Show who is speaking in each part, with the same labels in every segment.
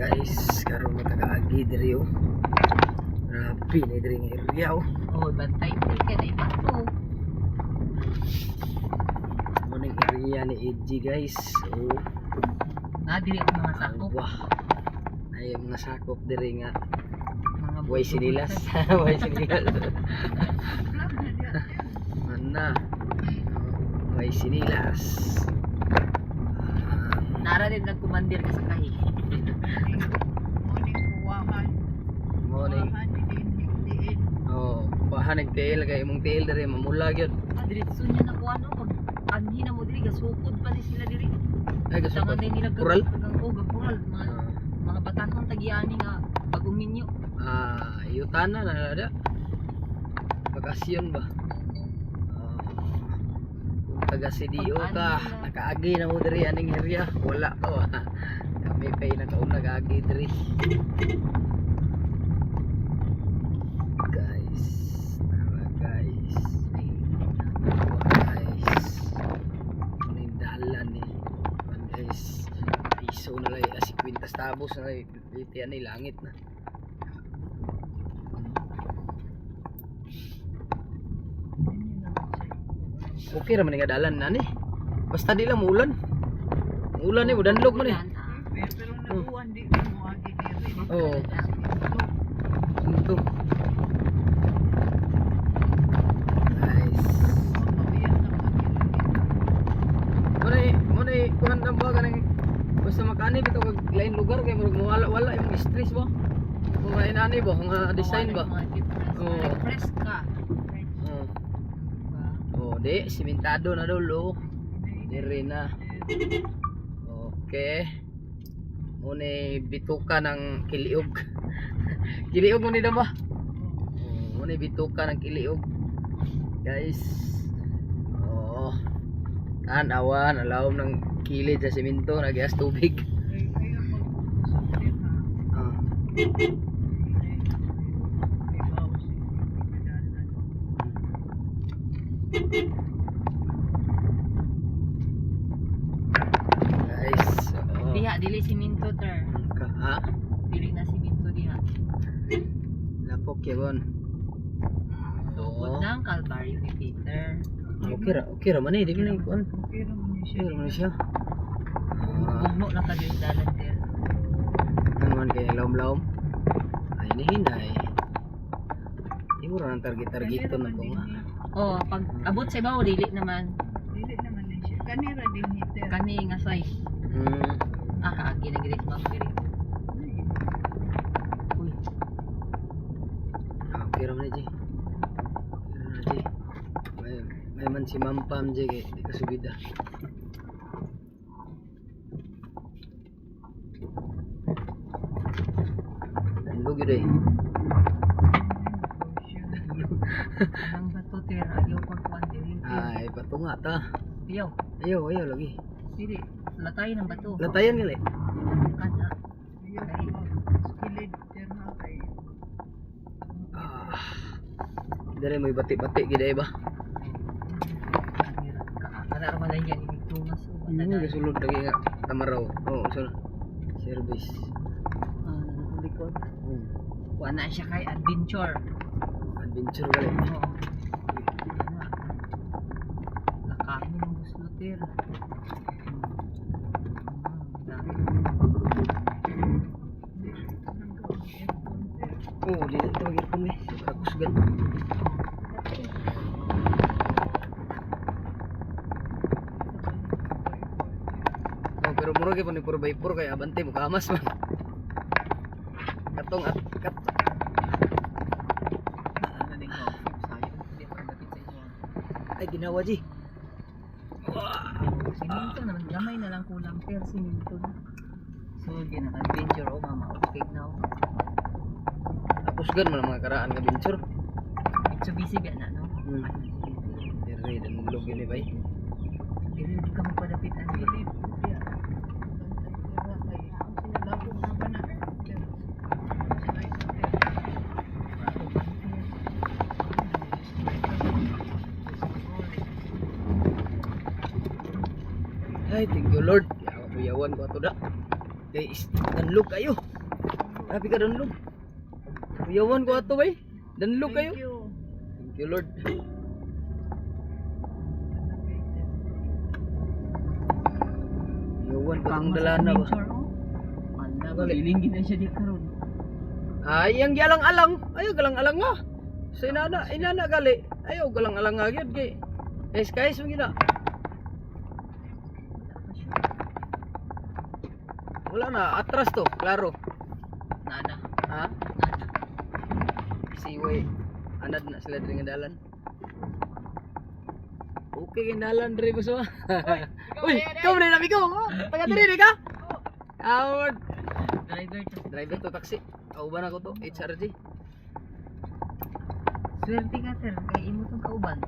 Speaker 1: guys, karon magkakaagi diri oh. Grabe na diri nga area oh.
Speaker 2: Oh, bantay din ka na ibato.
Speaker 1: Muning area ni Edgy guys. Oh,
Speaker 2: Na dili ang mga sakop,
Speaker 1: wah. Ay mga sakop diri nga
Speaker 2: mga
Speaker 1: buhay sinilas. Buhay sinilas. Mana? Buhay sinilas.
Speaker 2: Nara din nagkumandir ka sa kahi.
Speaker 1: Morning. Oh, bahan nagtiil kay imong tiil diri mamula gyud.
Speaker 2: Diretso niya na kuan o pag anhi na mo diri gasukod pa ni sila diri.
Speaker 1: Ay gusto
Speaker 2: Tangan
Speaker 1: ko.
Speaker 2: din nila
Speaker 1: Kural?
Speaker 2: gapural mga batanong tagiani nga bagong minyo.
Speaker 1: Yutana na ada. Bakasyon ba? Kung taga CDO ka, nakaagi na mo diri aning area, wala pa wa. Kami pay nakauna nakaagi diri. Guys, tara guys. Guys. Nindalan ni. Guys. Piso na lay, 50 tabos na lay, litian ni langit na. Okay raman nga dalan na ni. Basta di lang muulan. Muulan ni mudanlog man ni.
Speaker 3: Pero nabuwan di mo agi diri.
Speaker 1: Oo. Ito. Nice. Muna kuhan na ba kanang basta makani bitaw kag lain lugar kay murag mawala-wala yung stress ba? Kung inani ba, kung design ba? Oo.
Speaker 2: Refresh ka.
Speaker 1: Oh, di, simentado na dulo. Diri na. Okay. Muna bituka ng kiliog. Kiliog mo ni ba? Muna bituka ng kiliog. Guys. Oh. Awan, alawom ng kilid sa simento, nagias tubig. Guys,
Speaker 2: Diha dili siminto ter.
Speaker 1: ha?
Speaker 2: Dili na siminto diha.
Speaker 1: Lapok yun.
Speaker 2: Tugod ng Calvary ni Peter.
Speaker 1: Okay ra man eh, di ko na ikuan.
Speaker 3: Pero mo ni
Speaker 1: Okay
Speaker 3: siya.
Speaker 1: ra man siya.
Speaker 2: Ugmo na ka diri dalan ter.
Speaker 1: Naman kay lawom-lawom. Ay nihinay. Di mo ra nang target-targeton na ko nga.
Speaker 2: Oh, pag abot sa ibaw dili naman
Speaker 3: Dili naman ni siya. Kanira din hiter.
Speaker 2: kani nga size. Kaagi na gid bang diri. Uy,
Speaker 1: Okay ra man eh, Ji. Okay ra, Ji. May man si Mampam Ji kay di ka subida. Tandog yun eh.
Speaker 2: nang bato ter ayaw pagkuan diri.
Speaker 1: Ay, patunga ta.
Speaker 2: Ayaw.
Speaker 1: Ayaw lagi.
Speaker 2: Dili latay ng bato.
Speaker 1: Latayan gali.
Speaker 2: Kana.
Speaker 3: Skilid terma kay.
Speaker 1: Dari mo bati-bati gid ba?
Speaker 2: Kana ra man yan ini tumas o
Speaker 1: Gasulod lagi nga tamaraw. Oh, service.
Speaker 2: likod.
Speaker 1: Hmm.
Speaker 2: Kuan na siya kay adventure.
Speaker 1: Adventure gali.
Speaker 2: Oo. Lakahin ng gusto ter.
Speaker 1: Oh, di na tawag ipon eh. Kakusgan. Oh, pero mura kay panipur by pur kay abante mo kamas man. Katong at kat.
Speaker 2: Ano din ko? Sayo hindi pa dapat sa inyo.
Speaker 1: Ay ginawa Ji.
Speaker 2: Siminto naman gamay na lang kulang per siminto. So gina-adventure o mama okay now.
Speaker 1: Kakusgan man ang mga karaan nga adventure.
Speaker 2: Mitsubishi ba na no?
Speaker 1: Diri dan log yun eh bay.
Speaker 2: Dili di ka magpadapit ang
Speaker 3: Dili diya. Terma kay. Sinalabog na ba na?
Speaker 1: Ay, thank you Lord. Yawan ko ato da. Guys, danlog kayo. Grabe ka danlog. Kuyawan ko ato bay. Danlog kayo.
Speaker 3: Thank you.
Speaker 1: Thank you Lord. Kuyawan ko itong dalana ba.
Speaker 2: Ala,
Speaker 1: Gali.
Speaker 2: giling gina siya di karon.
Speaker 1: Ay, ang galang-alang. Ayaw galang-alang nga. Sa inana gali. Ayaw galang-alang nga gyud kay. Guys, mo gina. Wala na, atras to, klaro.
Speaker 2: Nana.
Speaker 1: Ha? Siway. Anad na sila diri nga dalan. Okay, dalan diri mo sa. Uy, ikaw na nabi ko. Taga diri ka? Award.
Speaker 2: Driver
Speaker 1: Driver to taxi. Kauban ako to, HRG.
Speaker 2: Swerte ka sir, kay imo tong kauban.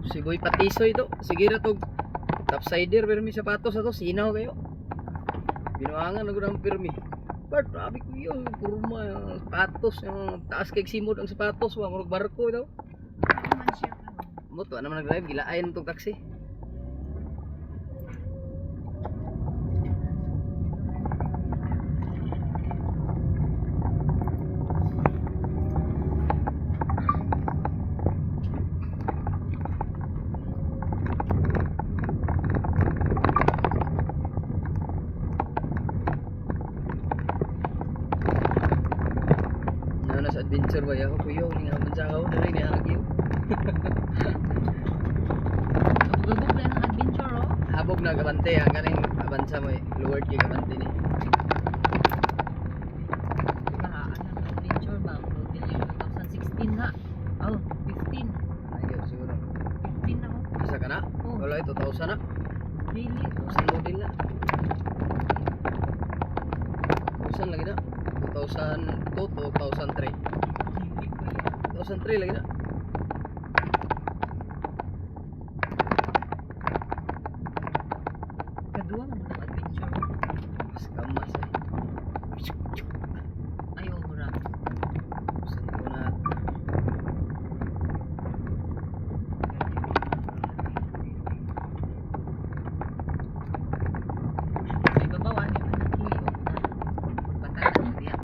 Speaker 1: Si Boy Patisoy to. Sige ra to. Topsider pero may sapatos ato, sinaw kayo. Binuangan na gud ang pirmi. But abi ko yun, kurma yung sapatos, yung taas kay simod ang sapatos, wa murag barko daw.
Speaker 3: Man siya.
Speaker 1: Mo to naman nag-drive, gilaay tong taxi. Sa adventure ba ako kuyo ni nga sa ako dali ni anak yo.
Speaker 2: Gabog na ang adventure oh.
Speaker 1: Habog na kabante ang kaning abansa mo Lord kay kabante ni.
Speaker 2: Bahaan ang adventure ba? Floating year 2016 na. Oh, 15.
Speaker 1: Ayo siguro.
Speaker 2: 15 na oh.
Speaker 1: Asa ka na?
Speaker 2: Oh.
Speaker 1: Wala 2000 na.
Speaker 2: Really?
Speaker 1: 2000 model na. 2000 lagi na. 2002 to 2003. 2003 lagi na.